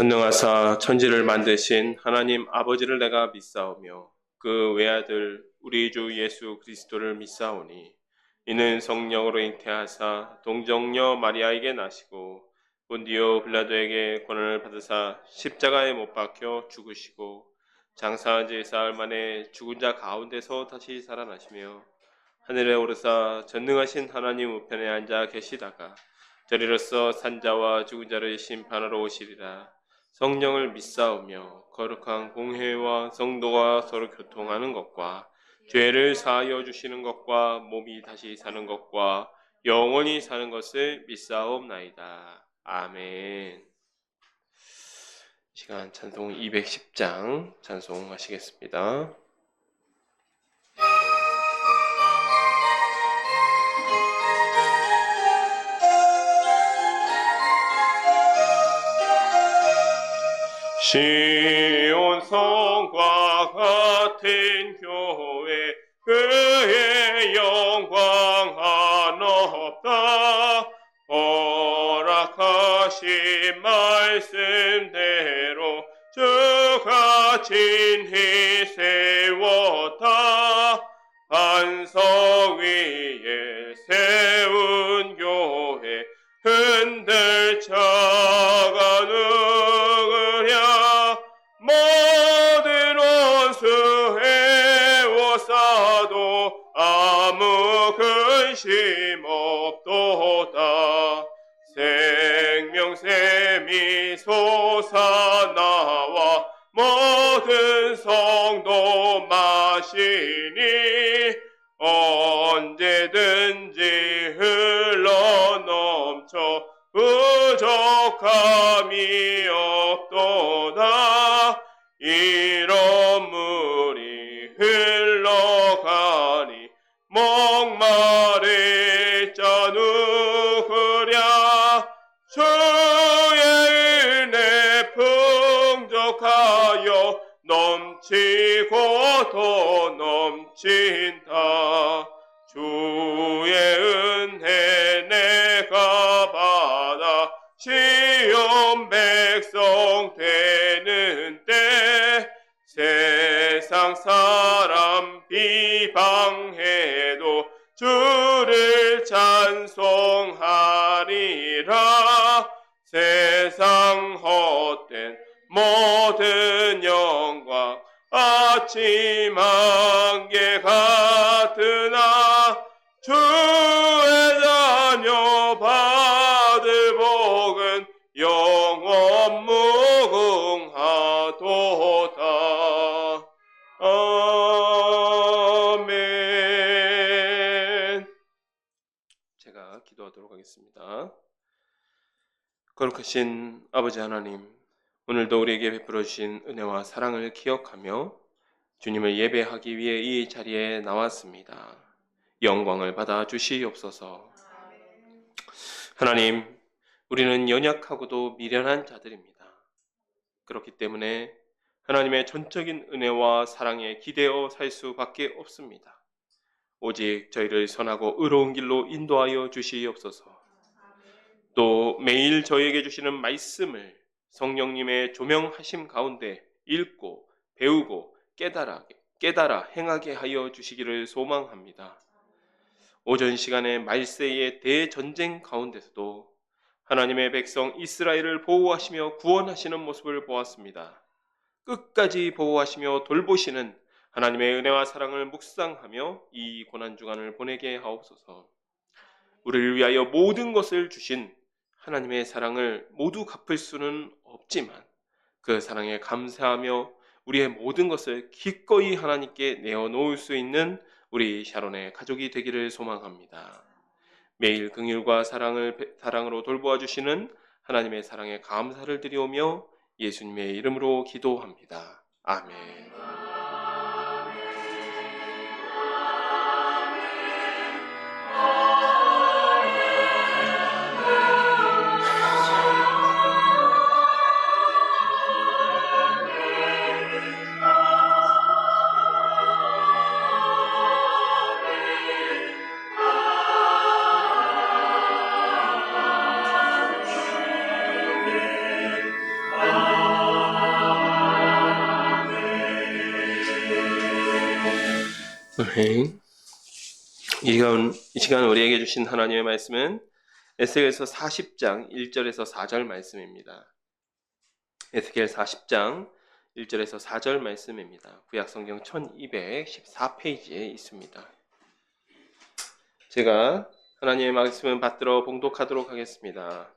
전능하사 천지를 만드신 하나님 아버지를 내가 믿사오며 그 외아들 우리 주 예수 그리스도를 믿사오니 이는 성령으로 잉태하사 동정녀 마리아에게 나시고 본디오 빌라도에게 권한을 받으사 십자가에 못 박혀 죽으시고 장사한 지 사흘 만에 죽은 자 가운데서 다시 살아나시며 하늘에 오르사 전능하신 하나님 우편에 앉아 계시다가 저리로서 산자와 죽은 자를 심판하러 오시리라. 성령을 믿사오며 거룩한 공회와 성도가 서로 교통하는 것과 죄를 사하여 주시는 것과 몸이 다시 사는 것과 영원히 사는 것을 믿사옵나이다. 아멘. 시간 찬송 210장 찬송하시겠습니다. 시온 성과 같은 교회 그의 영광 한없다. 허락하신 말씀대로 주가 진히 세웠다. 반석 위에 세운 교회 흔들 자가 누구랴. 모든 원수 해워싸도 아무 근심 없도다. 생명샘이 솟아나와 모든 성도 마시니 언제든지 흘러넘쳐 부족함이 없도다. 이런 물이 흘러가니 목마를 자 누구랴. 주의 은혜 풍족하여 넘치고 더 넘친다. 주의 은혜 내가 받아 시온 백성 되는 때 세상 사람 비방해도 주를 찬송하리라. 세상 헛된 모든 영광 아침 안개 같으나 주의 자녀 받을 복은 영원 무궁하도다. 아멘. 제가 기도하도록 하겠습니다. 거룩하신 아버지 하나님, 오늘도 우리에게 베풀어 주신 은혜와 사랑을 기억하며 주님을 예배하기 위해 이 자리에 나왔습니다. 영광을 받아 주시옵소서. 하나님, 우리는 연약하고도 미련한 자들입니다. 그렇기 때문에 하나님의 전적인 은혜와 사랑에 기대어 살 수밖에 없습니다. 오직 저희를 선하고 의로운 길로 인도하여 주시옵소서. 또 매일 저희에게 주시는 말씀을 성령님의 조명하심 가운데 읽고 배우고 깨달아 행하게 하여 주시기를 소망합니다. 오전 시간에 말세의 대전쟁 가운데서도 하나님의 백성 이스라엘을 보호하시며 구원하시는 모습을 보았습니다. 끝까지 보호하시며 돌보시는 하나님의 은혜와 사랑을 묵상하며 이 고난주간을 보내게 하옵소서. 우리를 위하여 모든 것을 주신 하나님의 사랑을 모두 갚을 수는 없지만 그 사랑에 감사하며 우리의 모든 것을 기꺼이 하나님께 내어놓을 수 있는 우리 샤론의 가족이 되기를 소망합니다. 매일 긍휼과 사랑으로 돌보아 주시는 하나님의 사랑에 감사를 드리오며 예수님의 이름으로 기도합니다. 아멘. 네. 이 시간 우리에게 주신 하나님의 말씀은 에스겔서 40장 1절에서 4절 말씀입니다. 에스겔 40장 1절에서 4절 말씀입니다. 구약성경 1214페이지에 있습니다. 제가 하나님의 말씀을 받들어 봉독하도록 하겠습니다.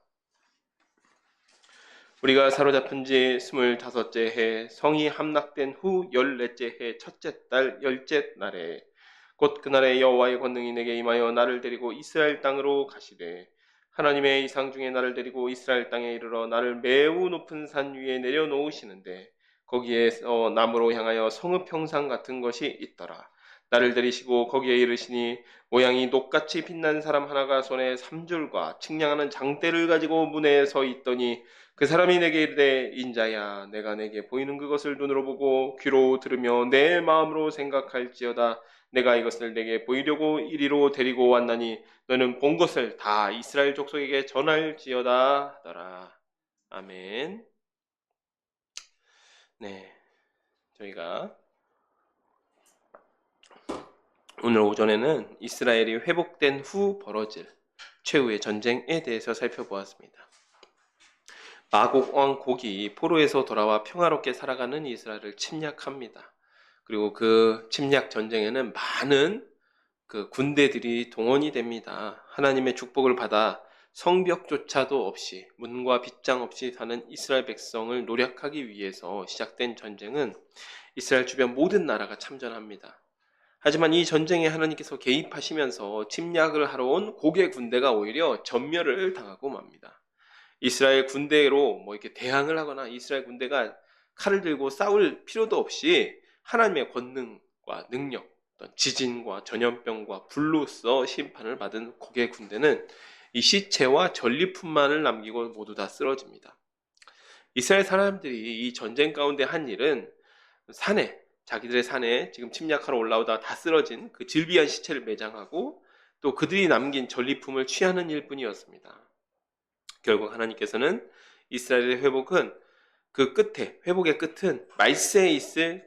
우리가 사로잡힌 지 25째 해 성이 함락된 후 14째 해 첫째 달 10째 날에 곧 그날에 여호와의 권능이 내게 임하여 나를 데리고 이스라엘 땅으로 가시되 하나님의 이상 중에 나를 데리고 이스라엘 땅에 이르러 나를 매우 높은 산 위에 내려놓으시는데 거기에서 남으로 향하여 성읍 형상 같은 것이 있더라. 나를 데리시고 거기에 이르시니 모양이 녹같이 빛난 사람 하나가 손에 삼줄과 측량하는 장대를 가지고 문에 서 있더니 그 사람이 내게 이르되 인자야 내가 내게 보이는 그것을 눈으로 보고 귀로 들으며 내 마음으로 생각할지어다. 내가 이것을 내게 보이려고 이리로 데리고 왔나니 너는 본 것을 다 이스라엘 족속에게 전할지어다 하더라. 아멘. 네, 저희가 오늘 오전에는 이스라엘이 회복된 후 벌어질 최후의 전쟁에 대해서 살펴보았습니다. 마곡 왕 곡이 포로에서 돌아와 평화롭게 살아가는 이스라엘을 침략합니다. 그리고 그 침략 전쟁에는 많은 그 군대들이 동원이 됩니다. 하나님의 축복을 받아 성벽조차도 없이 문과 빗장 없이 사는 이스라엘 백성을 노력하기 위해서 시작된 전쟁은 이스라엘 주변 모든 나라가 참전합니다. 하지만 이 전쟁에 하나님께서 개입하시면서 침략을 하러 온 곡의 군대가 오히려 전멸을 당하고 맙니다. 이스라엘 군대로 이렇게 대항을 하거나 이스라엘 군대가 칼을 들고 싸울 필요도 없이 하나님의 권능과 능력, 지진과 전염병과 불로써 심판을 받은 곡의 군대는 이 시체와 전리품만을 남기고 모두 다 쓰러집니다. 이스라엘 사람들이 이 전쟁 가운데 한 일은 자기들의 산에 지금 침략하러 올라오다가 다 쓰러진 그 질비한 시체를 매장하고 또 그들이 남긴 전리품을 취하는 일뿐이었습니다. 결국 하나님께서는 이스라엘의 회복의 끝은 말세에 있을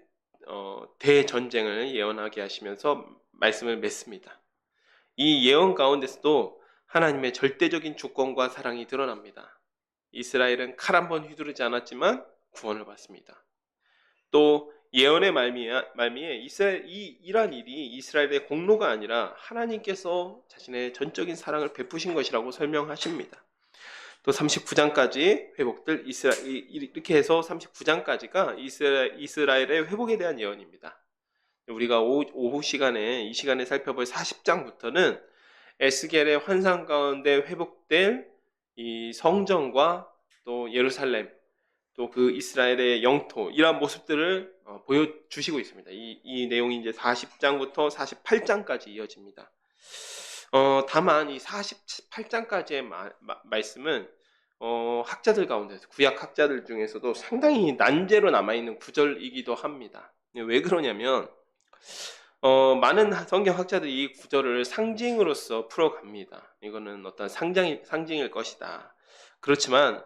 대전쟁을 예언하게 하시면서 말씀을 맺습니다. 이 예언 가운데서도 하나님의 절대적인 주권과 사랑이 드러납니다. 이스라엘은 칼 한 번 휘두르지 않았지만 구원을 받습니다. 또 예언의 말미에 이러한 일이 이스라엘의 공로가 아니라 하나님께서 자신의 전적인 사랑을 베푸신 것이라고 설명하십니다. 또 39장까지 회복될 이렇게 해서 39장까지가 이스라엘의 회복에 대한 예언입니다. 우리가 오후 시간에 이 시간에 살펴볼 40장부터는 에스겔의 환상 가운데 회복될 이 성전과 또 예루살렘 또 그 이스라엘의 영토 이러한 모습들을 보여주시고 있습니다. 이 내용이 이제 40장부터 48장까지 이어집니다. 다만 이 48장까지의 말씀은 학자들 가운데서 구약 학자들 중에서도 상당히 난제로 남아있는 구절이기도 합니다. 왜 그러냐면 많은 성경 학자들이 이 구절을 상징으로서 풀어갑니다. 이거는 어떤 상징일 것이다. 그렇지만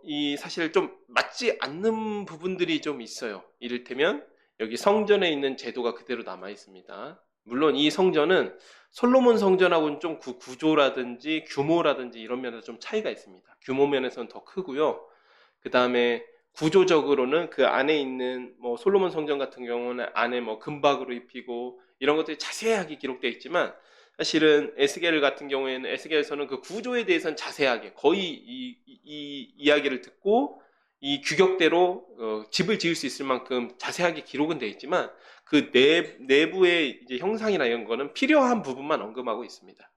이 사실 좀 맞지 않는 부분들이 좀 있어요. 이를테면 여기 성전에 있는 제도가 그대로 남아 있습니다. 물론 이 성전은 솔로몬 성전하고는 좀 구조라든지 규모라든지 이런 면에서 좀 차이가 있습니다. 규모 면에서는 더 크고요. 그 다음에 구조적으로는 그 안에 있는 솔로몬 성전 같은 경우는 안에 금박으로 입히고 이런 것들이 자세하게 기록되어 있지만 사실은 에스겔 같은 경우에는 에스겔에서는 그 구조에 대해서는 자세하게 거의 이 이야기를 듣고 이 규격대로 집을 지을 수 있을 만큼 자세하게 기록은 되어 있지만 그 내부의 이제 형상이나 이런 거는 필요한 부분만 언급하고 있습니다.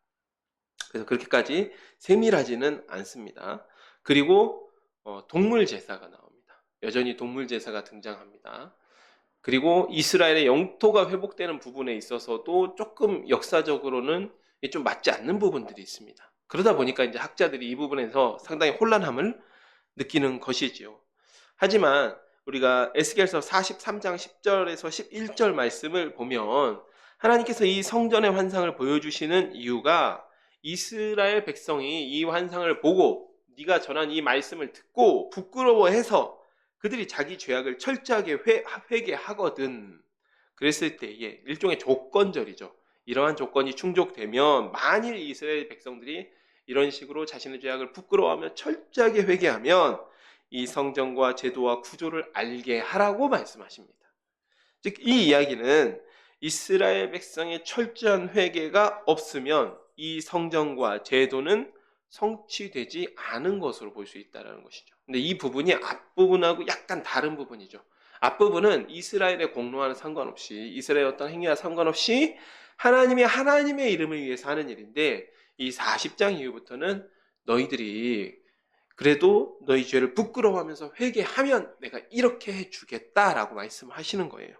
그래서 그렇게까지 세밀하지는 않습니다. 그리고 동물 제사가 나옵니다. 여전히 동물 제사가 등장합니다. 그리고 이스라엘의 영토가 회복되는 부분에 있어서도 조금 역사적으로는 좀 맞지 않는 부분들이 있습니다. 그러다 보니까 이제 학자들이 이 부분에서 상당히 혼란함을 느끼는 것이지요. 하지만 우리가 에스겔서 43장 10절에서 11절 말씀을 보면 하나님께서 이 성전의 환상을 보여주시는 이유가 이스라엘 백성이 이 환상을 보고 네가 전한 이 말씀을 듣고 부끄러워해서 그들이 자기 죄악을 철저하게 회개하거든 그랬을 때에 일종의 조건절이죠. 이러한 조건이 충족되면 만일 이스라엘 백성들이 이런 식으로 자신의 죄악을 부끄러워하며 철저하게 회개하면 이 성전과 제도와 구조를 알게 하라고 말씀하십니다. 즉, 이 이야기는 이스라엘 백성의 철저한 회개가 없으면 이 성전과 제도는 성취되지 않은 것으로 볼 수 있다는 것이죠. 근데 이 부분이 앞부분하고 약간 다른 부분이죠. 앞부분은 이스라엘의 공로와는 상관없이, 이스라엘의 어떤 행위와 상관없이 하나님의 이름을 위해서 하는 일인데, 이 40장 이후부터는 너희들이 그래도 너희 죄를 부끄러워하면서 회개하면 내가 이렇게 해주겠다라고 말씀하시는 거예요.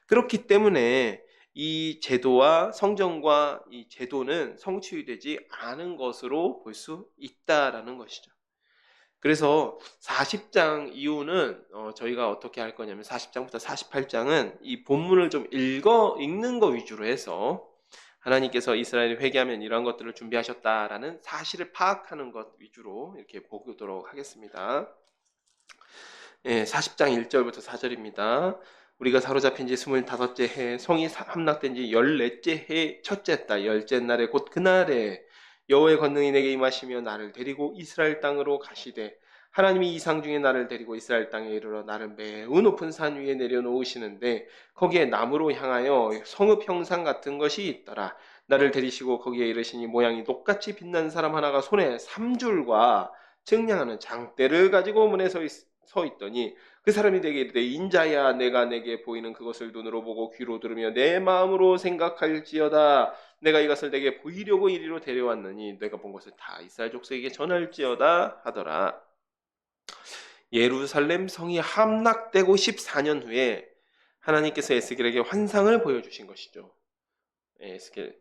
그렇기 때문에 이 제도와 성전과 이 제도는 성취되지 않은 것으로 볼 수 있다라는 것이죠. 그래서 40장 이후는 저희가 어떻게 할 거냐면 40장부터 48장은 이 본문을 좀 읽는 거 위주로 해서 하나님께서 이스라엘이 회개하면 이러한 것들을 준비하셨다라는 사실을 파악하는 것 위주로 이렇게 보도록 하겠습니다. 40장 1절부터 4절입니다. 우리가 사로잡힌 지 25째 해, 성이 함락된 지 14째 해 첫째 달, 열째 날에 곧 그날에 여호와의 권능이 내게 임하시며 나를 데리고 이스라엘 땅으로 가시되, 하나님이 이상 중에 나를 데리고 이스라엘 땅에 이르러 나를 매우 높은 산 위에 내려놓으시는데 거기에 나무로 향하여 성읍 형상 같은 것이 있더라. 나를 데리시고 거기에 이르시니 모양이 똑같이 빛난 사람 하나가 손에 3줄과 측량하는 장대를 가지고 문에 서 있더니 그 사람이 내게 이르되, 인자야, 내가 내게 보이는 그것을 눈으로 보고 귀로 들으며 내 마음으로 생각할지어다. 내가 이것을 내게 보이려고 이리로 데려왔느니 내가 본 것을 다 이스라엘 족속에게 전할지어다 하더라. 예루살렘 성이 함락되고 14년 후에 하나님께서 에스겔에게 환상을 보여주신 것이죠. 에스겔.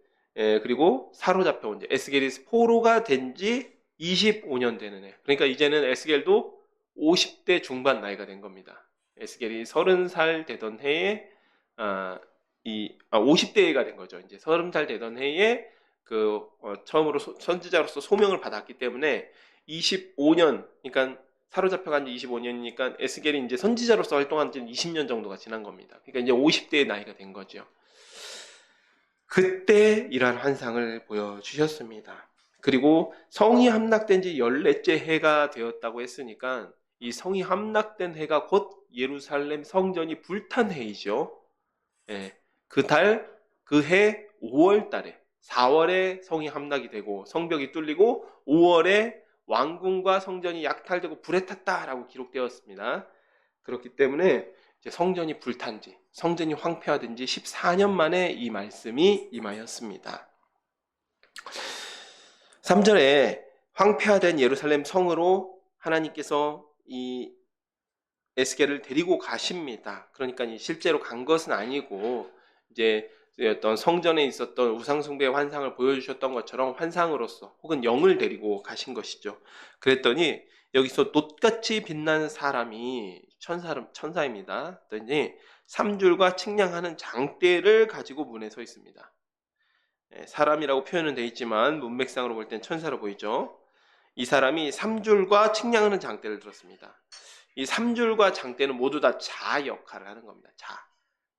그리고 사로잡혀온 지, 에스겔이 포로가 된 지 25년 되는 해. 그러니까 이제는 에스겔도 50대 중반 나이가 된 겁니다. 에스겔이 30살 되던 해에 50대가 된 거죠. 이제 30살 되던 해에 처음으로 선지자로서 소명을 받았기 때문에 25년, 그러니까 사로잡혀간 지 25년이니까 에스겔이 이제 선지자로서 활동한 지 20년 정도가 지난 겁니다. 그러니까 이제 50대의 나이가 된 거죠. 그때 이러한 환상을 보여주셨습니다. 그리고 성이 함락된 지 14째 해가 되었다고 했으니까 이 성이 함락된 해가 곧 예루살렘 성전이 불탄 해이죠. 그 해 5월 달에, 4월에 성이 함락이 되고 성벽이 뚫리고 5월에 왕궁과 성전이 약탈되고 불에 탔다라고 기록되었습니다. 그렇기 때문에 이제 성전이 불탄 지, 성전이 황폐화된 지 14년 만에 이 말씀이 임하였습니다. 3절에 황폐화된 예루살렘 성으로 하나님께서 이 에스겔을 데리고 가십니다. 그러니까 실제로 간 것은 아니고 이제 어떤 성전에 있었던 우상숭배의 환상을 보여주셨던 것처럼 환상으로서 혹은 영을 데리고 가신 것이죠. 그랬더니 여기서 똑같이 빛나는 사람이 천사입니다. 그랬더니 3줄과 측량하는 장대를 가지고 문에 서 있습니다. 사람이라고 표현은 되어 있지만 문맥상으로 볼 땐 천사로 보이죠. 이 사람이 3줄과 측량하는 장대를 들었습니다. 이 3줄과 장대는 모두 다 자 역할을 하는 겁니다.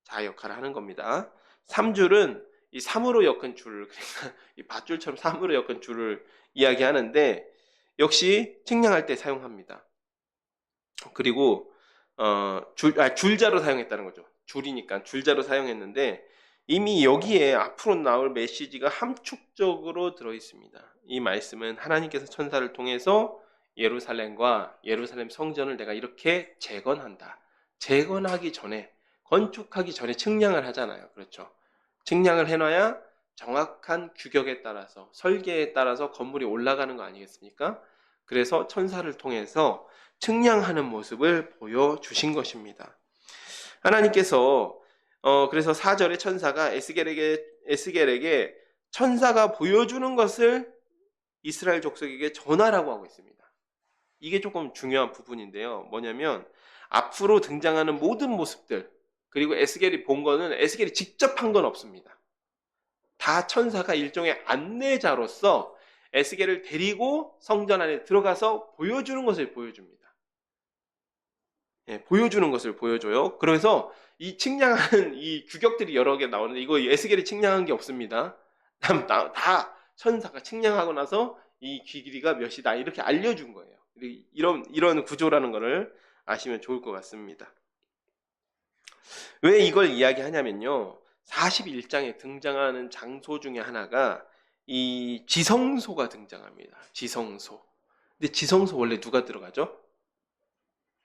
자 역할을 하는 겁니다. 3줄은 이 3으로 엮은 줄, 그러니까 이 밧줄처럼 3으로 엮은 줄을 이야기하는데 역시 측량할 때 사용합니다. 그리고 줄자로 사용했다는 거죠. 줄이니까 줄자로 사용했는데 이미 여기에 앞으로 나올 메시지가 함축적으로 들어있습니다. 이 말씀은 하나님께서 천사를 통해서 예루살렘과 예루살렘 성전을 내가 이렇게 재건한다. 재건하기 전에, 건축하기 전에 측량을 하잖아요. 그렇죠. 측량을 해놔야 정확한 규격에 따라서, 설계에 따라서 건물이 올라가는 거 아니겠습니까? 그래서 천사를 통해서 측량하는 모습을 보여주신 것입니다. 하나님께서 그래서 4절에 천사가 에스겔에게 천사가 보여주는 것을 이스라엘 족속에게 전하라고 하고 있습니다. 이게 조금 중요한 부분인데요. 뭐냐면 앞으로 등장하는 모든 모습들, 그리고 에스겔이 본 거는 에스겔이 직접 한 건 없습니다. 다 천사가 일종의 안내자로서 에스겔을 데리고 성전 안에 들어가서 보여주는 것을 보여줍니다. 보여주는 것을 보여줘요. 그래서 이 측량하는 이 규격들이 여러 개 나오는데 이거 에스겔이 측량한 게 없습니다. 다 천사가 측량하고 나서 이 길이가 몇이다 이렇게 알려준 거예요. 이런 구조라는 것을 아시면 좋을 것 같습니다. 왜 이걸 이야기하냐면요. 41장에 등장하는 장소 중에 하나가 이 지성소가 등장합니다. 지성소. 근데 지성소 원래 누가 들어가죠?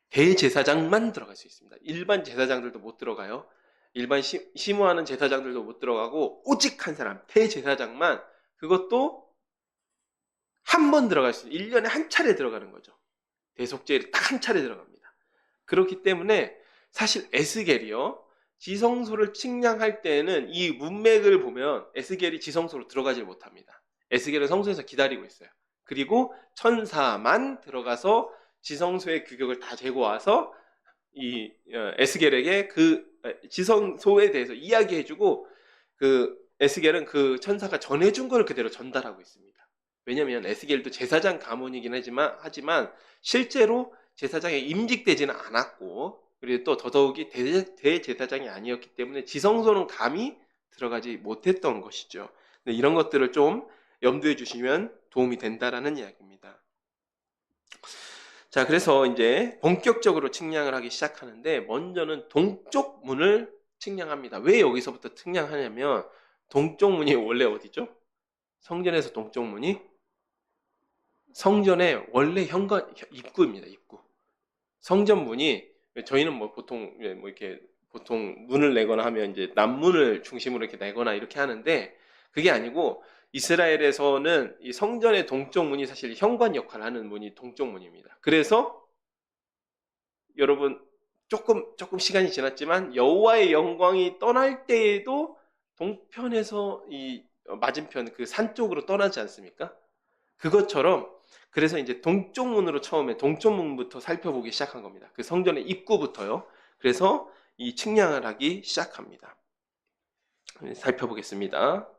대제사장만 들어갈 수 있습니다. 일반 제사장들도 못 들어가요. 일반 심호하는 제사장들도 못 들어가고 오직 한 사람, 대제사장만 그것도 한 번 들어갈 수 있어요. 1년에 한 차례 들어가는 거죠. 대속죄를 딱 한 차례 들어갑니다. 그렇기 때문에 사실 에스겔이요. 지성소를 측량할 때에는 이 문맥을 보면 에스겔이 지성소로 들어가질 못합니다. 에스겔은 성소에서 기다리고 있어요. 그리고 천사만 들어가서 지성소의 규격을 다 재고 와서 이 에스겔에게 그 지성소에 대해서 이야기해주고 그 에스겔은 그 천사가 전해준 걸 그대로 전달하고 있습니다. 왜냐하면 에스겔도 제사장 가문이긴 하지만 실제로 제사장에 임직되지는 않았고 그리고 또 더더욱이 대제사장이 아니었기 때문에 지성소는 감히 들어가지 못했던 것이죠. 이런 것들을 좀 염두해 주시면 도움이 된다라는 이야기입니다. 자, 그래서 이제 본격적으로 측량을 하기 시작하는데 먼저는 동쪽 문을 측량합니다. 왜 여기서부터 측량하냐면 동쪽 문이 원래 어디죠? 성전에서 동쪽 문이 성전의 원래 현관 입구입니다. 입구. 성전 문이 저희는 뭐 보통 이렇게 보통 문을 내거나 하면 이제 남문을 중심으로 이렇게 내거나 이렇게 하는데 그게 아니고 이스라엘에서는 이 성전의 동쪽 문이 사실 현관 역할을 하는 문이 동쪽 문입니다. 그래서 여러분 조금 시간이 지났지만 여호와의 영광이 떠날 때에도 동편에서 이 맞은편 그 산 쪽으로 떠나지 않습니까? 그것처럼 그래서 이제 동쪽 문으로 처음에 동쪽 문부터 살펴보기 시작한 겁니다. 그 성전의 입구부터요. 그래서 이 측량을 하기 시작합니다. 살펴보겠습니다.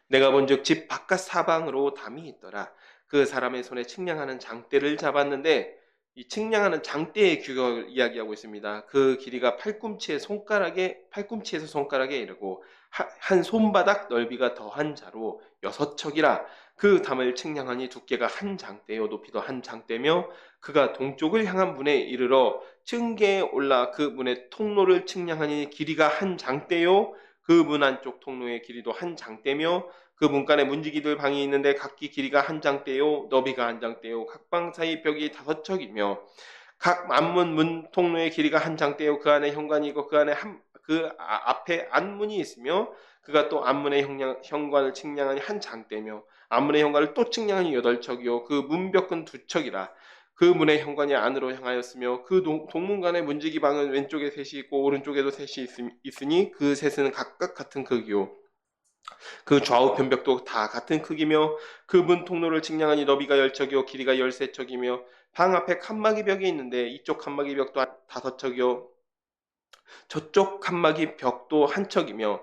내가 본즉 집 바깥 사방으로 담이 있더라. 그 사람의 손에 측량하는 장대를 잡았는데 이 측량하는 장대의 규격을 이야기하고 있습니다. 그 길이가 팔꿈치에서 손가락에 이르고 한 손바닥 넓이가 더한 자로 6척이라. 그 담을 측량하니 두께가 한 장대요 높이도 한 장대며 그가 동쪽을 향한 문에 이르러 층계에 올라 그 문의 통로를 측량하니 길이가 한 장대요 그 문 안쪽 통로의 길이도 한 장대며 그 문간에 문지기들 방이 있는데 각기 길이가 한 장대요 너비가 한 장대요 각 방 사이 벽이 5척이며 각 앞문 문 통로의 길이가 한 장대요 그 안에 현관이 있고 그 안에 앞에 안문이 있으며 그가 또 앞문의 현관을 측량하니 한 장대며 앞문의 현관을 또 측량하니 8척이요 그 문벽은 2척이라. 그 문의 현관이 안으로 향하였으며 그 동문간의 문지기 방은 왼쪽에 셋이 있고 오른쪽에도 셋이 있으니 그 셋은 각각 같은 크기요 그 좌우 편벽도 다 같은 크기며 그 문 통로를 측량하니 너비가 10척이요 길이가 13척이며 방 앞에 칸막이 벽이 있는데 이쪽 칸막이 벽도 5척이요 저쪽 칸막이 벽도 1척이며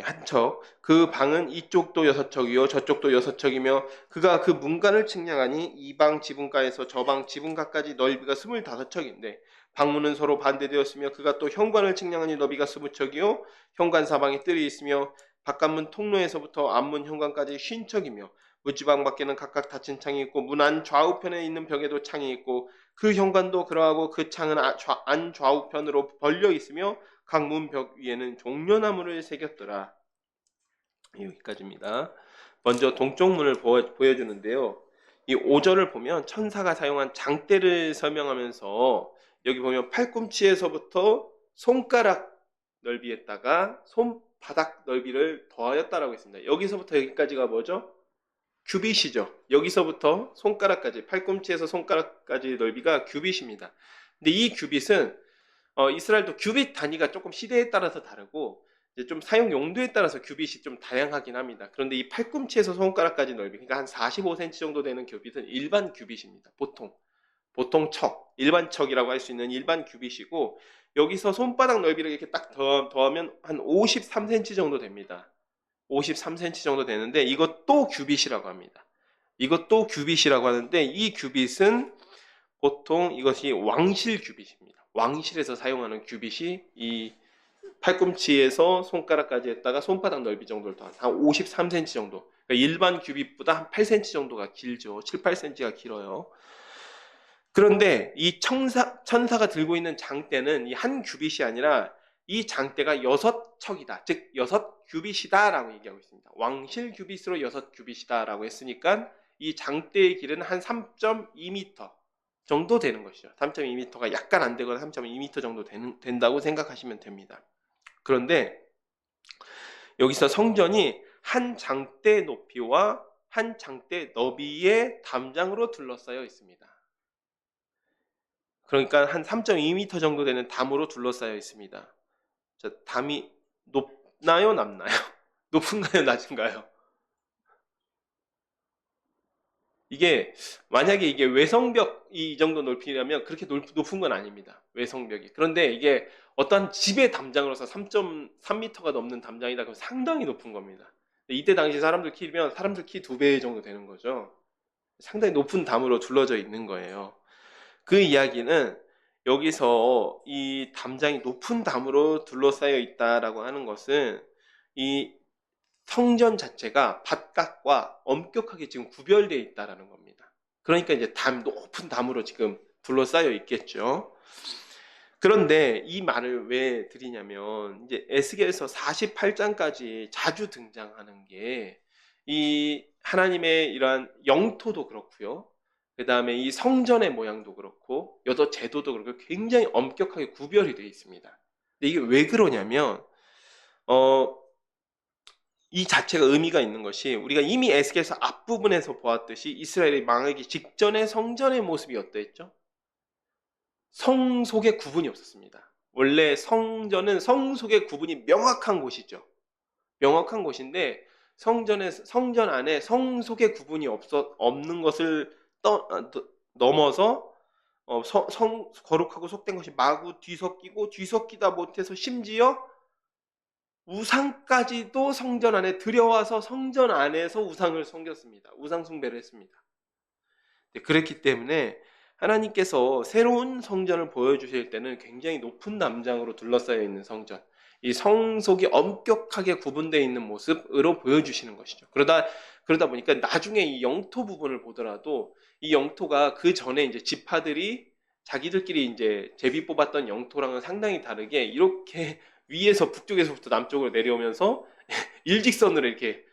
한 척. 그 방은 이쪽도 6척이요 저쪽도 6척이며 그가 그 문간을 측량하니 이 방 지붕가에서 저 방 지붕가까지 넓이가 25척인데 방문은 서로 반대되었으며 그가 또 현관을 측량하니 너비가 20척이요 현관 사방에 뜰이 있으며 바깥문 통로에서부터 앞문 현관까지 50척이며 문지방 밖에는 각각 닫힌 창이 있고 문 안 좌우편에 있는 벽에도 창이 있고 그 현관도 그러하고 그 창은 안 좌우편으로 벌려 있으며 각 문벽 위에는 종려나무를 새겼더라. 여기까지입니다. 먼저 동쪽 문을 보여주는데요. 이 5절을 보면 천사가 사용한 장대를 설명하면서 여기 보면 팔꿈치에서부터 손가락 넓이에다가 손바닥 넓이를 더하였다라고 했습니다. 여기서부터 여기까지가 뭐죠? 규빗이죠. 여기서부터 손가락까지 팔꿈치에서 손가락까지 넓이가 규빗입니다. 근데 이 규빗은 이스라엘도 규빗 단위가 조금 시대에 따라서 다르고 이제 좀 사용 용도에 따라서 규빗이 좀 다양하긴 합니다. 그런데 이 팔꿈치에서 손가락까지 넓이, 그러니까 한 45cm 정도 되는 규빗은 일반 규빗입니다. 보통 일반 척이라고 할 수 있는 일반 규빗이고 여기서 손바닥 넓이를 이렇게 딱 더하면 한 53cm 정도 됩니다. 53cm 정도 되는데 이것도 규빗이라고 합니다. 이것도 규빗이라고 하는데 이 규빗은 보통 이것이 왕실 규빗입니다. 왕실에서 사용하는 규빗이 이 팔꿈치에서 손가락까지 했다가 손바닥 넓이 정도를 더한 한 53cm 정도. 그러니까 일반 규빗보다 한 8cm 정도가 길죠. 7, 8cm가 길어요. 그런데 이 천사가 들고 있는 장대는 이 한 규빗이 아니라 이 장대가 6척이다. 즉 6규빗이다라고 얘기하고 있습니다. 왕실 규빗으로 6규빗이다라고 했으니까 이 장대의 길은 한 3.2m 정도 되는 것이죠. 3.2m가 약간 안 되거나 3.2m 정도 된다고 생각하시면 됩니다. 그런데 여기서 성전이 한 장대 높이와 한 장대 너비의 담장으로 둘러싸여 있습니다. 그러니까 한 3.2m 정도 되는 담으로 둘러싸여 있습니다. 자, 담이 높나요, 낮나요? 높은가요, 낮은가요? 이게 만약에 이게 외성벽이 이 정도 높이라면 그렇게 높은 건 아닙니다. 외성벽이. 그런데 이게 어떤 집의 담장으로서 3.3m가 넘는 담장이다. 그럼 상당히 높은 겁니다. 이때 당시 사람들 키면 사람들 키 2배 정도 되는 거죠. 상당히 높은 담으로 둘러져 있는 거예요. 그 이야기는 여기서 이 담장이 높은 담으로 둘러싸여 있다라고 하는 것은 이 성전 자체가 바깥과 엄격하게 지금 구별되어 있다라는 겁니다. 그러니까 이제 높은 담으로 지금 둘러싸여 있겠죠. 그런데 이 말을 왜 드리냐면 이제 에스겔서 48장까지 자주 등장하는 게 이 하나님의 이러한 영토도 그렇고요. 그 다음에 이 성전의 모양도 그렇고 여러 제도도 그렇고 굉장히 엄격하게 구별이 되어 있습니다. 근데 이게 왜 그러냐면 이 자체가 의미가 있는 것이 우리가 이미 에스겔서 앞부분에서 보았듯이 이스라엘이 망하기 직전의 성전의 모습이 어떠했죠? 성속의 구분이 없었습니다. 원래 성전은 성속의 구분이 명확한 곳이죠. 명확한 곳인데 성전 안에 성속의 구분이 없는 것을 넘어서 거룩하고 속된 것이 마구 뒤섞이다 못해서 심지어 우상까지도 성전 안에 들여와서 성전 안에서 우상을 섬겼습니다. 우상 숭배를 했습니다. 그랬기 때문에 하나님께서 새로운 성전을 보여주실 때는 굉장히 높은 담장으로 둘러싸여 있는 성전, 이 성속이 엄격하게 구분되어 있는 모습으로 보여주시는 것이죠. 그러다 보니까 나중에 이 영토 부분을 보더라도 이 영토가 그 전에 이제 지파들이 자기들끼리 이제 제비 뽑았던 영토랑은 상당히 다르게 이렇게 위에서 북쪽에서부터 남쪽으로 내려오면서 일직선으로 이렇게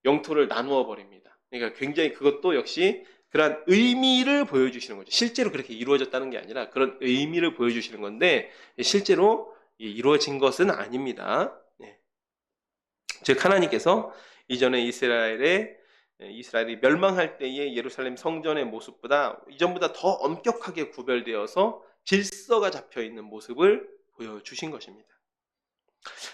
영토를 나누어 버립니다. 그러니까 굉장히 그것도 역시 그런 의미를 보여주시는 거죠. 실제로 그렇게 이루어졌다는 게 아니라 그런 의미를 보여주시는 건데 실제로 이루어진 것은 아닙니다. 즉 하나님께서 이전에 이스라엘이 멸망할 때의 예루살렘 성전의 모습보다 이전보다 더 엄격하게 구별되어서 질서가 잡혀 있는 모습을 보여주신 것입니다.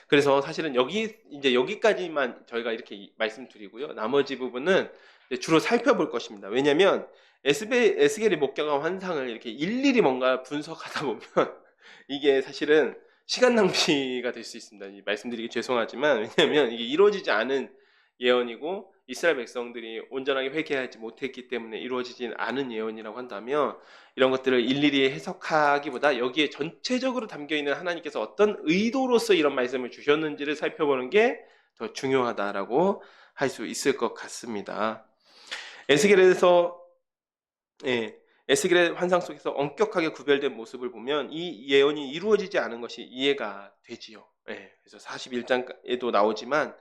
그래서 사실은 여기까지만 저희가 이렇게 말씀드리고요. 나머지 부분은 주로 살펴볼 것입니다. 왜냐하면 에스겔이 목격한 환상을 이렇게 일일이 뭔가 분석하다 보면 이게 사실은 시간 낭비가 될 수 있습니다. 말씀드리기 죄송하지만 왜냐하면 이게 이루어지지 않은 예언이고 이스라엘 백성들이 온전하게 회개하지 못했기 때문에 이루어지지 않은 예언이라고 한다면 이런 것들을 일일이 해석하기보다 여기에 전체적으로 담겨있는 하나님께서 어떤 의도로서 이런 말씀을 주셨는지를 살펴보는 게 더 중요하다라고 할 수 있을 것 같습니다. 에스겔의 환상 속에서 엄격하게 구별된 모습을 보면 이 예언이 이루어지지 않은 것이 이해가 되지요. 그래서 41장에도 나오지만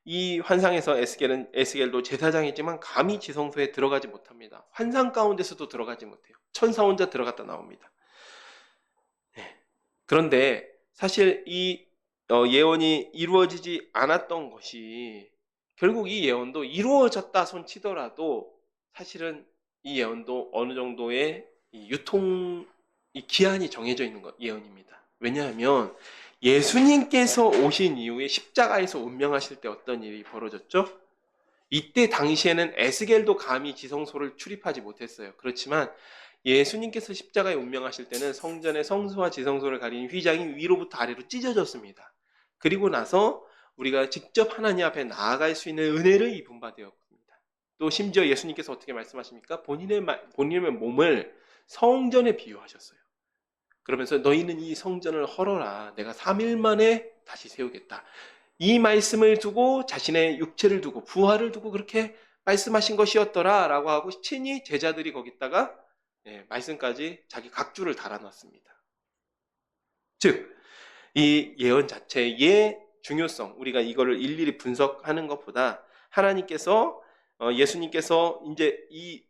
이 환상에서 에스겔도 제사장이지만 감히 지성소에 들어가지 못합니다. 환상 가운데서도 들어가지 못해요. 천사 혼자 들어갔다 나옵니다. 그런데 사실 이 예언이 이루어지지 않았던 것이 결국 이 예언도 이루어졌다 손치더라도 사실은 이 예언도 어느 정도의 이 기한이 정해져 있는 예언입니다. 왜냐하면 예수님께서 오신 이후에 십자가에서 운명하실 때 어떤 일이 벌어졌죠? 이때 당시에는 에스겔도 감히 지성소를 출입하지 못했어요. 그렇지만 예수님께서 십자가에 운명하실 때는 성전의 성소와 지성소를 가리는 휘장이 위로부터 아래로 찢어졌습니다. 그리고 나서 우리가 직접 하나님 앞에 나아갈 수 있는 은혜를 입은 바 되었습니다. 또 심지어 예수님께서 어떻게 말씀하십니까? 본인의 몸을 성전에 비유하셨어요. 그러면서 너희는 이 성전을 헐어라. 내가 3일 만에 다시 세우겠다. 이 말씀을 두고 자신의 육체를 두고 부활을 두고 그렇게 말씀하신 것이었더라 라고 하고 친히 제자들이 거기다가 말씀까지 자기 각주를 달아놨습니다. 즉, 이 예언 자체의 중요성, 우리가 이거를 일일이 분석하는 것보다 하나님께서 예수님께서 이제 이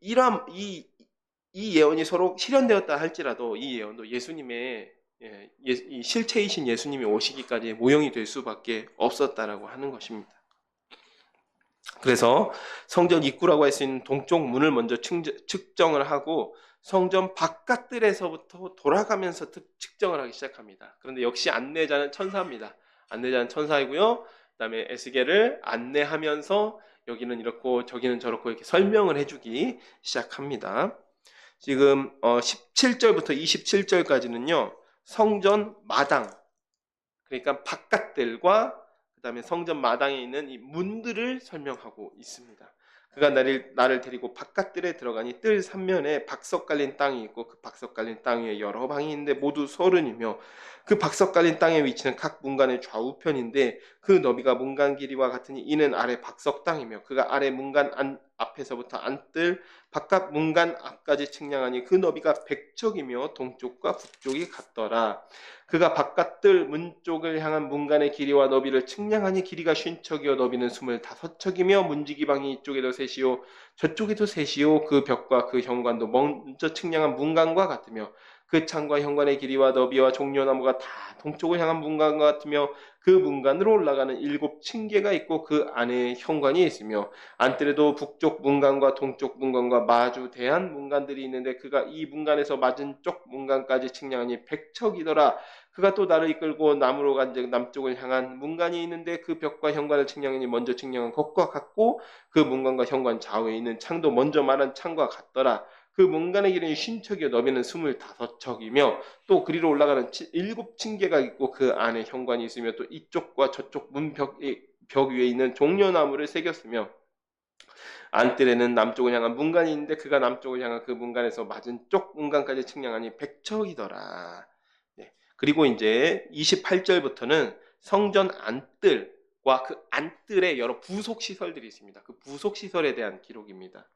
예언이 서로 실현되었다 할지라도 이 예언도 예수님의 이 실체이신 예수님이 오시기까지 모형이 될 수밖에 없었다라고 하는 것입니다. 그래서 성전 입구라고 할 수 있는 동쪽 문을 먼저 측정을 하고 성전 바깥들에서부터 돌아가면서 측정을 하기 시작합니다. 그런데 역시 안내자는 천사입니다. 안내자는 천사이고요. 그다음에 에스겔을 안내하면서 여기는 이렇고 저기는 저렇고 이렇게 설명을 해주기 시작합니다. 지금 17절부터 27절까지는요. 성전 마당, 그러니까 바깥들과 그다음에 성전 마당에 있는 이 문들을 설명하고 있습니다. 그가 나를 데리고 바깥들에 들어가니 뜰 3면에 박석 깔린 땅이 있고 그 박석 깔린 땅 위에 여러 방이 있는데 모두 30이며 그 박석 깔린 땅의 위치는 각 문간의 좌우편인데 그 너비가 문간 길이와 같으니 이는 아래 박석 땅이며 그가 아래 문간 앞에서부터 안뜰 바깥 문간 앞까지 측량하니 그 너비가 100척이며 동쪽과 북쪽이 같더라. 그가 바깥뜰 문 쪽을 향한 문간의 길이와 너비를 측량하니 길이가 50척이요 너비는 25척이며 문지기방이 이쪽에도 셋이요 저쪽에도 셋이요 그 벽과 그 현관도 먼저 측량한 문간과 같으며 그 창과 현관의 길이와 너비와 종려나무가 다 동쪽을 향한 문간과 같으며 그 문간으로 올라가는 7층계가 있고 그 안에 현관이 있으며 안뜰에도 북쪽 문간과 동쪽 문간과 마주 대한 문간들이 있는데 그가 이 문간에서 맞은 쪽 문간까지 측량하니 100척이더라. 그가 또 나를 이끌고 남으로 간즉 남쪽을 향한 문간이 있는데 그 벽과 현관을 측량하니 먼저 측량한 것과 같고 그 문간과 현관 좌우에 있는 창도 먼저 말한 창과 같더라. 그 문간의 길이는 50척이요 너비는 25척이며 또 그리로 올라가는 7층계가 있고 그 안에 현관이 있으며 또 이쪽과 저쪽 문벽 위에 있는 종려나무를 새겼으며 안뜰에는 남쪽을 향한 문간이 있는데 그가 남쪽을 향한 그 문간에서 맞은 쪽 문간까지 측량하니 100척이더라. 네. 그리고 이제 28절부터는 성전 안뜰과 그 안뜰에 여러 부속 시설들이 있습니다. 그 부속 시설에 대한 기록입니다.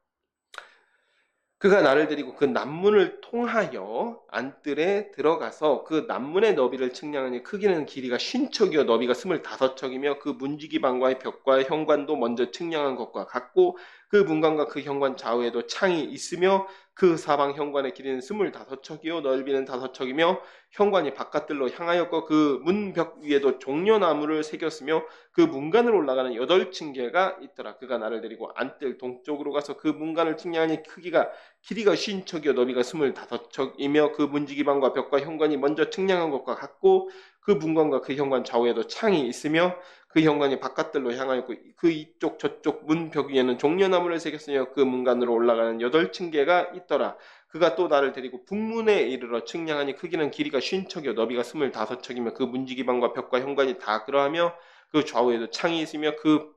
그가 나를 데리고 그 남문을 통하여 안뜰에 들어가서 그 남문의 너비를 측량하니 크기는 길이가 50척이요 너비가 25척이며 그 문지기방과의 벽과 현관도 먼저 측량한 것과 같고 그 문관과 그 현관 좌우에도 창이 있으며 그 사방 현관의 길이는 25척이요 넓이는 5척이며 현관이 바깥들로 향하였고 그 문벽 위에도 종려나무를 새겼으며 그 문간으로 올라가는 8층계가 있더라. 그가 나를 데리고 안뜰 동쪽으로 가서 그 문간을 측량하니 길이가 50척이요 너비가 25척이며 그 문지기방과 벽과 현관이 먼저 측량한 것과 같고 그 문관과 그 현관 좌우에도 창이 있으며 그 현관이 바깥들로 향하였고 그 이쪽 저쪽 문벽 위에는 종려나무를 새겼으며 그 문간으로 올라가는 8층계가 있더라. 그가 또 나를 데리고 북문에 이르러 측량하니 크기는 길이가 50척이요 너비가 25척이며 그 문지기방과 벽과 현관이 다 그러하며 그 좌우에도 창이 있으며 그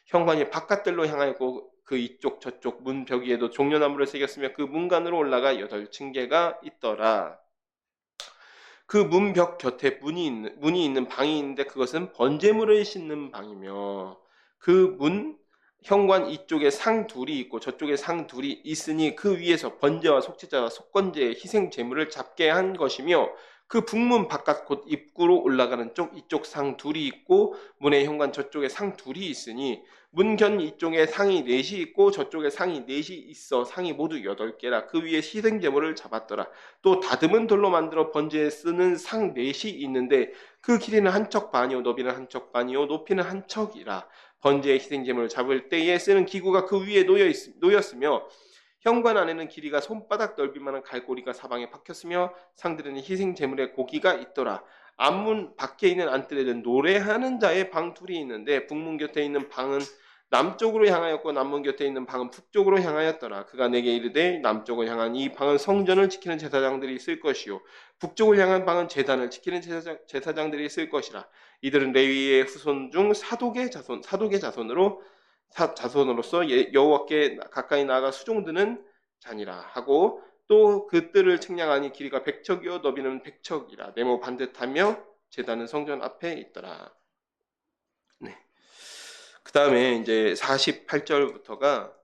현관이 바깥들로 향하였고 그 이쪽 저쪽 문벽 위에도 종려나무를 새겼으며 그 문간으로 올라가 8층계가 있더라. 그 문벽 곁에 문이 있는 방이 있는데 그것은 번제물을 싣는 방이며 그 문 현관 이쪽에 상 둘이 있고 저쪽에 상 둘이 있으니 그 위에서 번제와 속죄자와 속건제의 희생 제물을 잡게 한 것이며 그 북문 바깥 곧 입구로 올라가는 쪽 이쪽 상 둘이 있고 문의 현관 저쪽에 상 둘이 있으니 문견 이쪽에 상이 넷이 있고 저쪽에 상이 넷이 있어 상이 모두 8개라. 그 위에 희생 제물을 잡았더라. 또 다듬은 돌로 만들어 번제에 쓰는 상 넷이 있는데 그 길이는 1척 반이요 너비는 1척 반이요 높이는 1척이라. 번제의 희생 제물을 잡을 때에 쓰는 기구가 그 위에 놓였으며 현관 안에는 길이가 손바닥 넓이만한 갈고리가 사방에 박혔으며 상들에는 희생 제물의 고기가 있더라. 앞문 밖에 있는 안뜰에는 노래하는 자의 방 둘이 있는데 북문 곁에 있는 방은 남쪽으로 향하였고 남문 곁에 있는 방은 북쪽으로 향하였더라. 그가 내게 이르되 남쪽을 향한 이 방은 성전을 지키는 제사장들이 있을 것이요 북쪽을 향한 방은 제단을 지키는 제사장들이 있을 것이라. 이들은 레위의 후손 중 사독의 자손으로서 여호와께 가까이 나아가 수종드는 자니라 하고 또 그 뜰을 측량하니 길이가 100척이요 너비는 100척이라 네모 반듯하며 제단은 성전 앞에 있더라. 네. 그 다음에 이제 48절부터가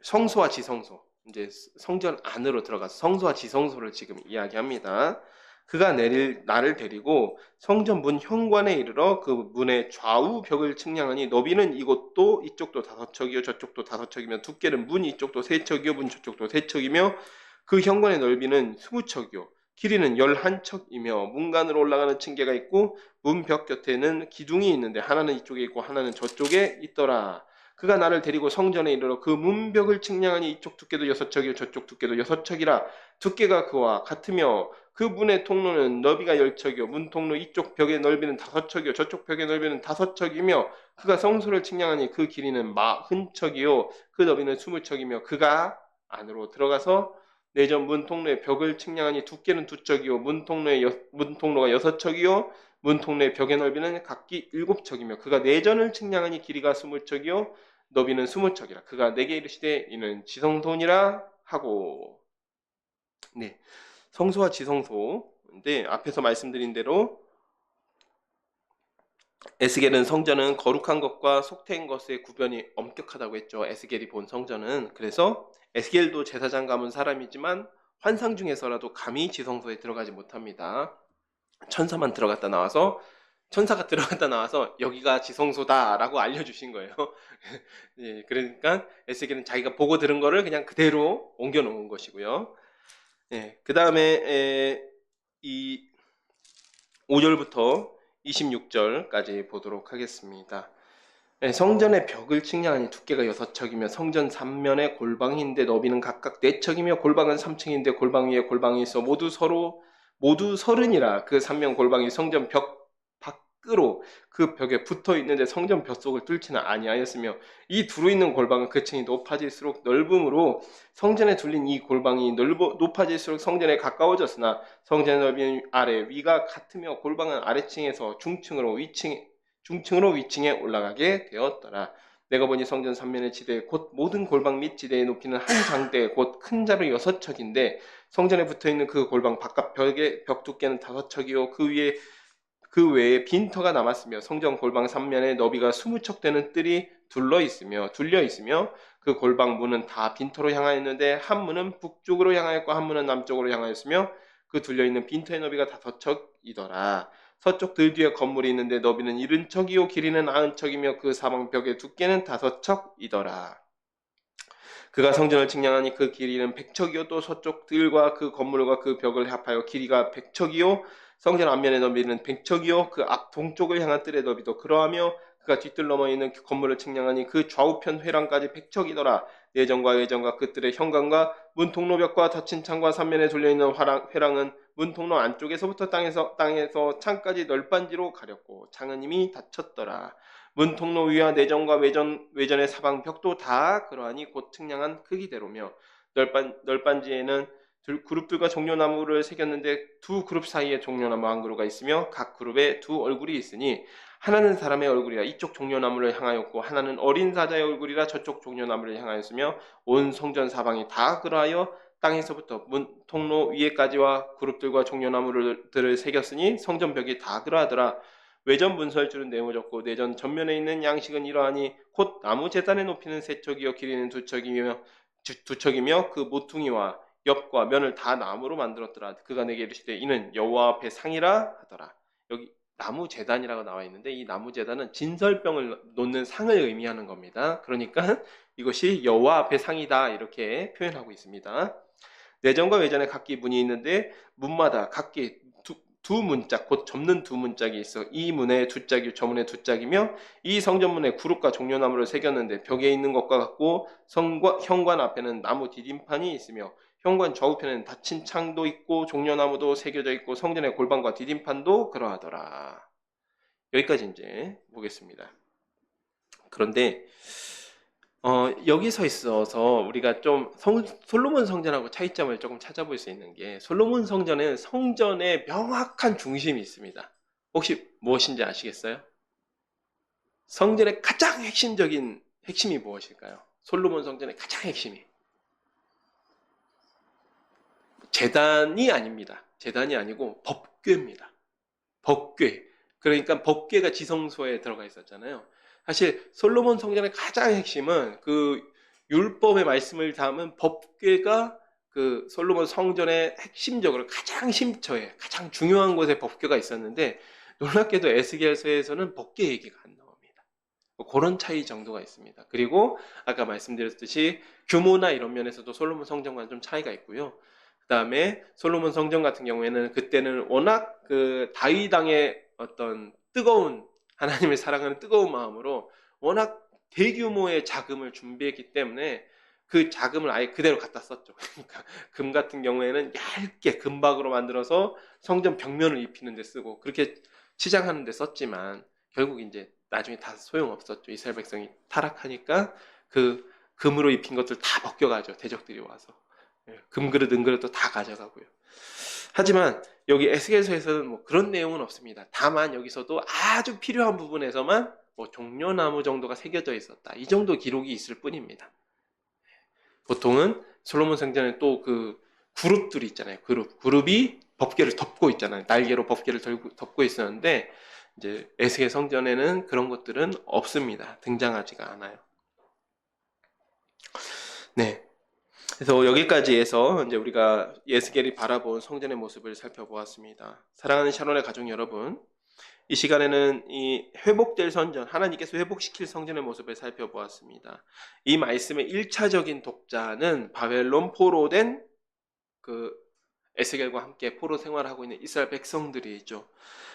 성소와 지성소, 이제 성전 안으로 들어가서 성소와 지성소를 지금 이야기합니다. 그가 나를 데리고 성전 문 현관에 이르러 그 문의 좌우 벽을 측량하니 너비는 이곳도 이쪽도 5척이요 저쪽도 5척이며 두께는 문 이쪽도 3척이요 문 저쪽도 3척이며 그 현관의 넓이는 20척이요 길이는 11척이며 문간으로 올라가는 층계가 있고 문벽 곁에는 기둥이 있는데 하나는 이쪽에 있고 하나는 저쪽에 있더라. 그가 나를 데리고 성전에 이르러 그 문벽을 측량하니 이쪽 두께도 6척이요 저쪽 두께도 6척이라. 두께가 그와 같으며 그 문의 통로는 너비가 10척이요 문 통로 이쪽 벽의 넓이는 5척이요 저쪽 벽의 넓이는 5척이며 그가 성소를 측량하니 그 길이는 40척이요 그 너비는 20척이며 그가 안으로 들어가서 내전 문 통로의 벽을 측량하니 두께는 2척이요 문 통로가 6척이요 문 통로의 벽의 넓이는 각기 7척이며 그가 내전을 측량하니 길이가 20척이요 너비는 20척이라. 그가 내게 이르시되 이는 지성소니라 하고. 네, 성소와 지성소인데 앞에서 말씀드린 대로 에스겔은 성전은 거룩한 것과 속태인 것의 구별이 엄격하다고 했죠. 에스겔이 본 성전은. 그래서 에스겔도 제사장 가문 사람이지만 환상 중에서라도 감히 지성소에 들어가지 못합니다. 천사만 들어갔다 나와서 천사가 들어갔다 나와서 여기가 지성소다라고 알려주신 거예요. 예, 그러니까 에스겔은 자기가 보고 들은 거를 그냥 그대로 옮겨놓은 것이고요. 예, 그 다음에 이 5절부터 26절까지 보도록 하겠습니다. 예, 성전의 벽을 측량하니 두께가 6척이며 성전 3면에 골방인데 너비는 각각 4척이며 골방은 3층인데 골방 위에 골방이 있어 모두 30이라. 그 3면 골방이 성전 벽 밖으로 그 벽에 붙어 있는데 성전 벽속을 뚫지는 아니하였으며 이 두루 있는 골방은 그 층이 높아질수록 넓음으로 성전에 둘린 이 골방이 높아질수록 성전에 가까워졌으나 성전의 넓이는 아래 위가 같으며 골방은 아래층에서 중층으로 위층에 올라가게 되었더라. 내가 보니 성전 3면의 지대 곧 모든 골방 및 지대의 높이는 한 장대 곧 큰 자루 6척인데 성전에 붙어있는 그 골방 바깥 벽 두께는 5척이요 그 외에 빈터가 남았으며 성전 골방 3면에 너비가 20척 되는 뜰이 둘려 있으며 그 골방 문은 다 빈터로 향하였는데 한 문은 북쪽으로 향하였고 한 문은 남쪽으로 향하였으며 그 둘려있는 빈터의 너비가 5척이더라. 서쪽 들 뒤에 건물이 있는데 너비는 70척이요 길이는 90척이며 그 사방벽의 두께는 5척이더라. 그가 성전을 측량하니 그 길이는 100척이요 또 서쪽 들과 그 건물과 그 벽을 합하여 길이가 100척이요 성전 앞면의 너비는 100척이요 그 앞 동쪽을 향한 뜰의 너비도 그러하며 그가 뒤뜰 넘어 있는 건물을 측량하니 그 좌우편 회랑까지 100척이더라. 내전과 외전과 그 뜰의 현관과 문 통로벽과 닫힌 창과 삼면에 둘려있는 회랑은 문 통로 안쪽에서부터 땅에서 창까지 널빤지로 가렸고 창은 이미 닫혔더라. 문 통로 위와 내전과 외전의 사방 벽도 다 그러하니 곧 측량한 크기대로며 널빤지에는 그룹들과 종려나무를 새겼는데 두 그룹 사이에 종려나무 한 그루가 있으며 각 그룹에 두 얼굴이 있으니 하나는 사람의 얼굴이라 이쪽 종려나무를 향하였고 하나는 어린 사자의 얼굴이라 저쪽 종려나무를 향하였으며 온 성전 사방이 다 그러하여 땅에서부터 문 통로 위에까지와 그룹들과 종려나무들을 새겼으니 성전벽이 다 그러하더라. 외전 문설줄은 네모졌고 내전 전면에 있는 양식은 이러하니 곧 나무 제단의 높이는 3척이요 길이는 2척이며 그 모퉁이와 옆과 면을 다 나무로 만들었더라. 그가 내게 이르시되 이는 여호와 앞에 상이라 하더라. 여기 나무 제단이라고 나와 있는데 이 나무 제단은 진설병을 놓는 상을 의미하는 겁니다. 그러니까 이것이 여호와 앞에 상이다 이렇게 표현하고 있습니다. 내전과 외전에 각기 문이 있는데 문마다 각기 두 문짝 곧 접는 두 문짝이 있어 이 문에 두 짝이 저 문에 두 짝이며 이 성전문에 구룹과 종려나무를 새겼는데 벽에 있는 것과 같고 현관 앞에는 나무 디딤판이 있으며 현관 좌우편에는 닫힌 창도 있고 종려나무도 새겨져 있고 성전의 골방과 디딤판도 그러하더라. 여기까지 이제 보겠습니다. 그런데 여기서 있어서 우리가 좀 솔로몬 성전하고 차이점을 조금 찾아볼 수 있는 게 솔로몬 성전에는 성전의 명확한 중심이 있습니다. 혹시 무엇인지 아시겠어요? 성전의 가장 핵심이 무엇일까요? 솔로몬 성전의 가장 핵심이 제단이 아닙니다. 제단이 아니고 법궤입니다. 법궤. 그러니까 법궤가 지성소에 들어가 있었잖아요. 사실 솔로몬 성전의 가장 핵심은 그 율법의 말씀을 담은 법궤가 그 솔로몬 성전의 핵심적으로 가장 심처에 가장 중요한 곳에 법궤가 있었는데, 놀랍게도 에스겔서에서는 법궤 얘기가 안 나옵니다. 그런 차이 정도가 있습니다. 그리고 아까 말씀드렸듯이 규모나 이런 면에서도 솔로몬 성전과는 좀 차이가 있고요. 그 다음에 솔로몬 성전 같은 경우에는 그때는 워낙 그 다윗 왕의 어떤 뜨거운, 하나님을 사랑하는 뜨거운 마음으로 워낙 대규모의 자금을 준비했기 때문에 그 자금을 아예 그대로 갖다 썼죠. 그러니까 금 같은 경우에는 얇게 금박으로 만들어서 성전 벽면을 입히는 데 쓰고 그렇게 치장하는 데 썼지만, 결국 이제 나중에 다 소용없었죠. 이스라엘 백성이 타락하니까 그 금으로 입힌 것들 다 벗겨가죠. 대적들이 와서. 금그릇 은그릇도 다 가져가고요. 하지만 여기 에스겔서에서는 뭐 그런 내용은 없습니다. 다만 여기서도 아주 필요한 부분에서만 뭐 종려나무 정도가 새겨져 있었다, 이 정도 기록이 있을 뿐입니다. 보통은 솔로몬 성전에 또 그 그룹들이 있잖아요. 그룹이 법궤를 덮고 있잖아요. 날개로 법궤를 덮고 있었는데, 이제 에스겔 성전에는 그런 것들은 없습니다. 등장하지가 않아요. 네. 그래서 여기까지 해서 이제 우리가 에스겔이 바라본 성전의 모습을 살펴보았습니다. 사랑하는 샤론의 가족 여러분, 이 시간에는 이 회복될 성전, 하나님께서 회복시킬 성전의 모습을 살펴보았습니다. 이 말씀의 1차적인 독자는 바벨론 포로된 그 에스겔과 함께 포로 생활하고 있는 이스라엘 백성들이죠.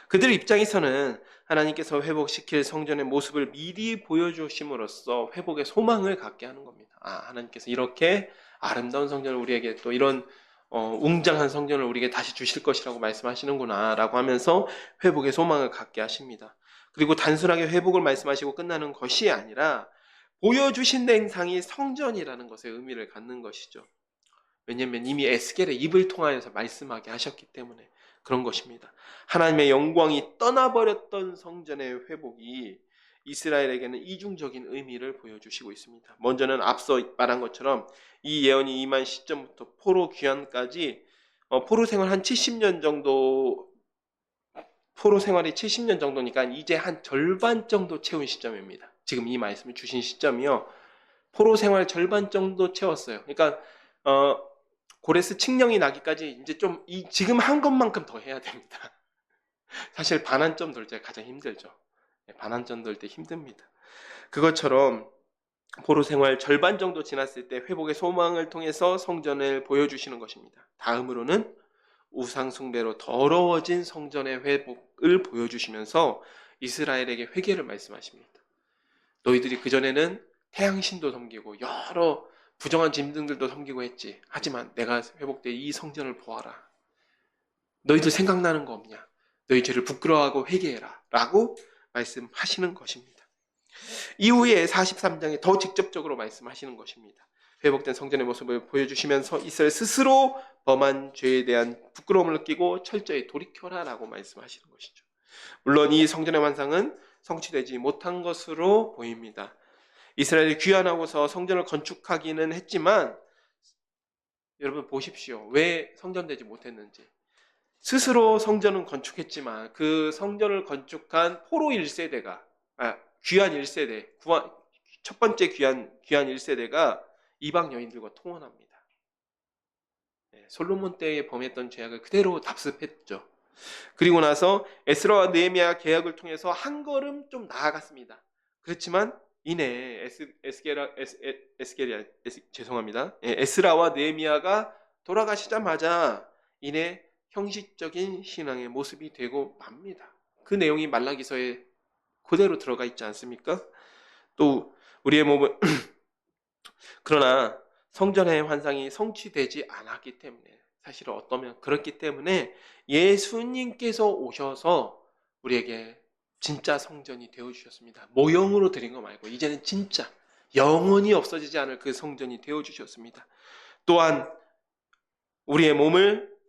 그들 입장에서는 하나님께서 회복시킬 성전의 모습을 미리 보여주심으로써 회복의 소망을 갖게 하는 겁니다. 하나님께서 이렇게 아름다운 성전을 우리에게, 또 이런 웅장한 성전을 우리에게 다시 주실 것이라고 말씀하시는구나 라고 하면서 회복의 소망을 갖게 하십니다. 그리고 단순하게 회복을 말씀하시고 끝나는 것이 아니라 보여주신 행상이 성전이라는 것에 의미를 갖는 것이죠. 왜냐하면 이미 에스겔의 입을 통하여서 말씀하게 하셨기 때문에 그런 것입니다. 하나님의 영광이 떠나버렸던 성전의 회복이 이스라엘에게는 이중적인 의미를 보여주시고 있습니다. 먼저는 앞서 말한 것처럼 이 예언이 임한 시점부터 포로 귀환까지 포로 생활 한 70년 정도, 포로 생활이 70년 정도니까 이제 한 절반 정도 채운 시점입니다. 지금 이 말씀을 주신 시점이요, 포로 생활 절반 정도 채웠어요. 그러니까 고레스 칙령이 나기까지 이제 좀 지금 한 것만큼 더 해야 됩니다. 사실 반환점 돌 때 가장 힘들죠. 반환점 돌 때 힘듭니다. 그것처럼 포로 생활 절반 정도 지났을 때 회복의 소망을 통해서 성전을 보여주시는 것입니다. 다음으로는 우상 숭배로 더러워진 성전의 회복을 보여주시면서 이스라엘에게 회개를 말씀하십니다. 너희들이 그전에는 태양신도 섬기고 여러 부정한 짐승들도 섬기고 했지. 하지만 내가 회복돼 이 성전을 보아라. 너희들 생각나는 거 없냐? 너희 죄를 부끄러워하고 회개해라 라고 말씀하시는 것입니다. 이후에 43장에 더 직접적으로 말씀하시는 것입니다. 회복된 성전의 모습을 보여주시면서 이스라엘 스스로 범한 죄에 대한 부끄러움을 느끼고 철저히 돌이켜라 라고 말씀하시는 것이죠. 물론 이 성전의 완성은 성취되지 못한 것으로 보입니다. 이스라엘이 귀환하고서 성전을 건축하기는 했지만, 여러분 보십시오. 왜 성전되지 못했는지. 스스로 성전은 건축했지만 그 성전을 건축한 포로 1세대가, 귀환 1세대, 첫 번째 귀환 1세대가 이방 여인들과 통혼합니다. 솔로몬 때에 범했던 죄악을 그대로 답습했죠. 그리고 나서 에스라와 느헤미야 계약을 통해서 한 걸음 좀 나아갔습니다. 그렇지만 이내 에스라와 느헤미야가 돌아가시자마자 이내 형식적인 신앙의 모습이 되고 맙니다. 그 내용이 말라기서에 그대로 들어가 있지 않습니까? 또 우리의 몸은 그러나 성전의 환상이 성취되지 않았기 때문에, 사실은 어떠면 그렇기 때문에 예수님께서 오셔서 우리에게 진짜 성전이 되어주셨습니다. 모형으로 드린 거 말고 이제는 진짜 영원히 없어지지 않을 그 성전이 되어주셨습니다. 또한 우리의 몸을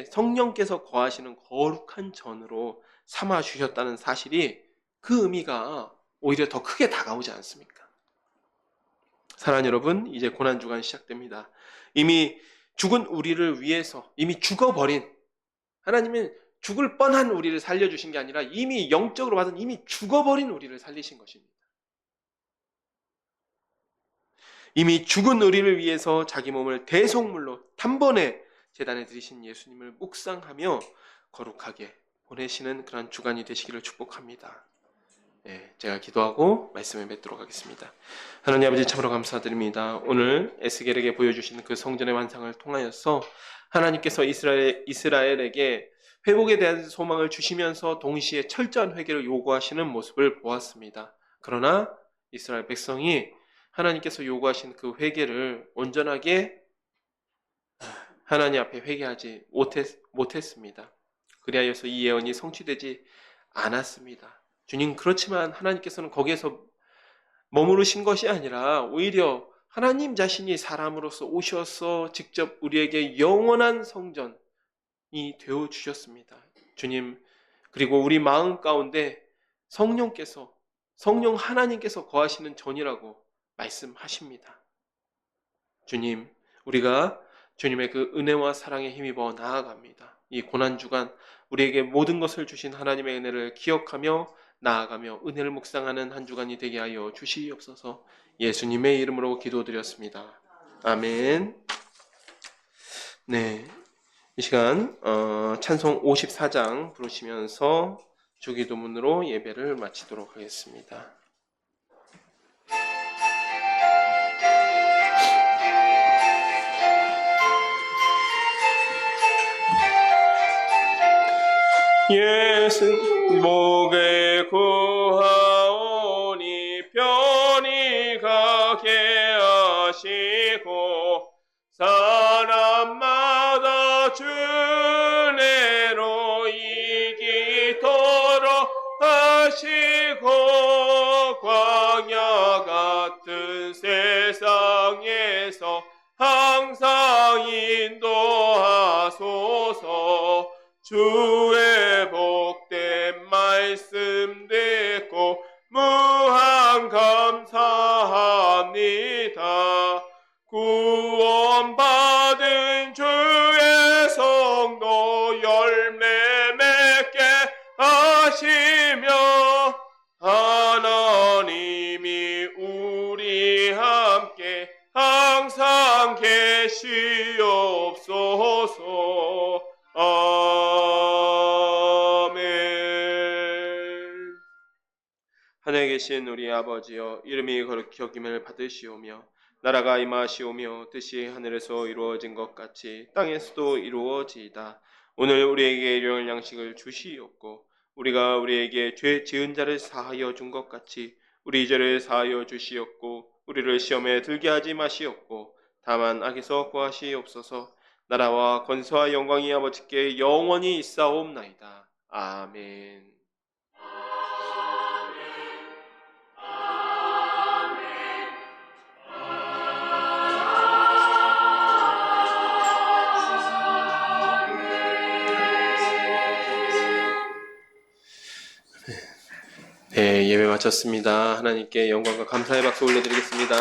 성령께서 거하시는 거룩한 전으로 삼아주셨다는 사실이, 그 의미가 오히려 더 크게 다가오지 않습니까? 사랑하는 여러분, 이제 고난주간 시작됩니다. 이미 죽은 우리를 위해서 이미 죽어버린, 하나님은 죽을 뻔한 우리를 살려주신 게 아니라 이미 영적으로 받은 이미 죽어버린 우리를 살리신 것입니다. 이미 죽은 우리를 위해서 자기 몸을 대속물로 단번에 제단에 드리신 예수님을 묵상하며 거룩하게 보내시는 그런 주간이 되시기를 축복합니다. 제가 기도하고 말씀을 맺도록 하겠습니다. 하나님 아버지, 참으로 감사드립니다. 오늘 에스겔에게 보여주신 그 성전의 완성을 통하여서 하나님께서 이스라엘에게 회복에 대한 소망을 주시면서 동시에 철저한 회개를 요구하시는 모습을 보았습니다. 그러나 이스라엘 백성이 하나님께서 요구하신 그 회개를 온전하게 하나님 앞에 회개하지 못했습니다. 그리하여서 이 예언이 성취되지 않았습니다. 주님, 그렇지만 하나님께서는 거기에서 머무르신 것이 아니라 오히려 하나님 자신이 사람으로서 오셔서 직접 우리에게 영원한 성전이 되어 주셨습니다. 주님, 그리고 우리 마음 가운데 성령 하나님께서 거하시는 전이라고 말씀하십니다. 주님, 우리가 주님의 그 은혜와 사랑에 힘입어 나아갑니다. 이 고난주간 우리에게 모든 것을 주신 하나님의 은혜를 기억하며 나아가며 은혜를 묵상하는 한 주간이 되게 하여 주시옵소서. 예수님의 이름으로 기도드렸습니다. 아멘. 네, 이 시간 찬송 54장 부르시면서 주기도문으로 예배를 마치도록 하겠습니다. 예수 목에 구하오니 편히 가게 하시고 사람마다 주 은혜로 이기도록 하시고 광야 같은 세상에서 항상 인도하소서. 주의 복된 말씀 듣고 무한 감사합니다. 구원받은 주의 성도 열매 맺게 하시며 하나님이 우리 함께 항상 계시옵소서. 아멘. 하늘에 계신 우리 아버지여, 이름이 거룩히 여김을 받으시오며 나라가 임하시오며 뜻이 하늘에서 이루어진 것 같이 땅에서도 이루어지이다. 오늘 우리에게 일용할 양식을 주시옵고 우리가 우리에게 죄 지은 자를 사하여 준 것 같이 우리 죄를 사하여 주시옵고 우리를 시험에 들게 하지 마시옵고 다만 악에서 구하시옵소서. 나라와 권세와 영광이 아버지께 영원히 있사옵나이다. 아멘. 네, 예배 마쳤습니다. 하나님께 영광과 감사의 박수 올려드리겠습니다.